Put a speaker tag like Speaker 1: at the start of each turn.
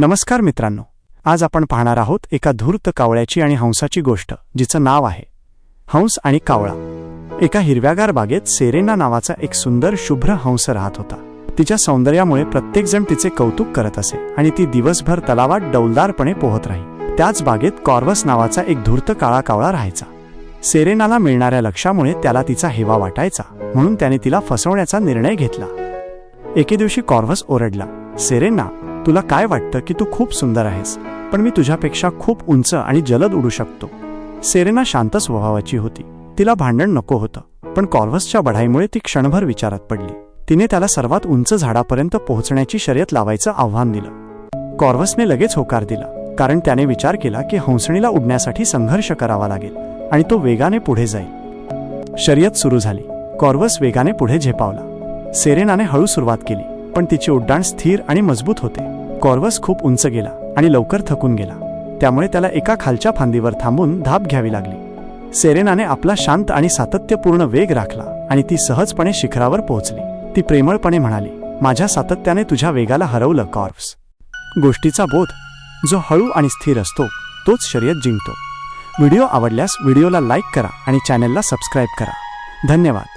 Speaker 1: नमस्कार मित्रांनो, आज आपण पाहणार आहोत एका धूर्त कावळ्याची आणि हंसाची गोष्ट, जिचं नाव आहे हंस आणि कावळा. एका हिरव्यागार बागेत सेरेना नावाचा एक सुंदर शुभ्र हंस राहत होता. तिच्या सौंदर्यामुळे प्रत्येकजण तिचे कौतुक करत असे आणि ती दिवसभर तलावात डौलदारपणे पोहत राही. त्याच बागेत कॉर्वस नावाचा एक धूर्त काळा कावळा राहायचा. सेरेनाला मिळणाऱ्या लक्षामुळे त्याला तिचा हेवा वाटायचा, म्हणून त्याने तिला फसवण्याचा निर्णय घेतला. एके दिवशी कॉर्वस ओरडला, सेरेना, तुला काय वाटतं की तू खूप सुंदर आहेस, पण मी तुझ्यापेक्षा खूप उंच आणि जलद उडू शकतो. सेरेना शांत स्वभावाची होती. तिला भांडण नको होतं, पण कॉर्वसच्या बढाईमुळे ती क्षणभर विचारात पडली. तिने त्याला सर्वात उंच झाडापर्यंत पोहोचण्याची शर्यत लावायचं आव्हान दिलं. कॉर्वसने लगेच होकार दिला, कारण त्याने विचार केला की हंसणीला उडण्यासाठी संघर्ष करावा लागेल आणि तो वेगाने पुढे जाईल. शर्यत सुरू झाली. कॉर्वस वेगाने पुढे झेपावला. सेरेनाने हळू सुरुवात केली, पण तिचे उड्डाण स्थिर आणि मजबूत होते. कॉर्वस खूप उंच गेला आणि लवकर थकून गेला, त्यामुळे त्याला एका खालच्या फांदीवर थांबून धाप घ्यावी लागली. सेरेनाने आपला शांत आणि सातत्यपूर्ण वेग राखला आणि ती सहजपणे शिखरावर पोहोचली. ती प्रेमळपणे म्हणाली, माझ्या सातत्याने तुझ्या वेगाला हरवलं कॉर्वस. गोष्टीचा बोध, जो हळू आणि स्थिर असतो तोच शर्यत जिंकतो. व्हिडिओ आवडल्यास व्हिडिओला लाईक करा आणि चॅनलला सबस्क्राईब करा. धन्यवाद.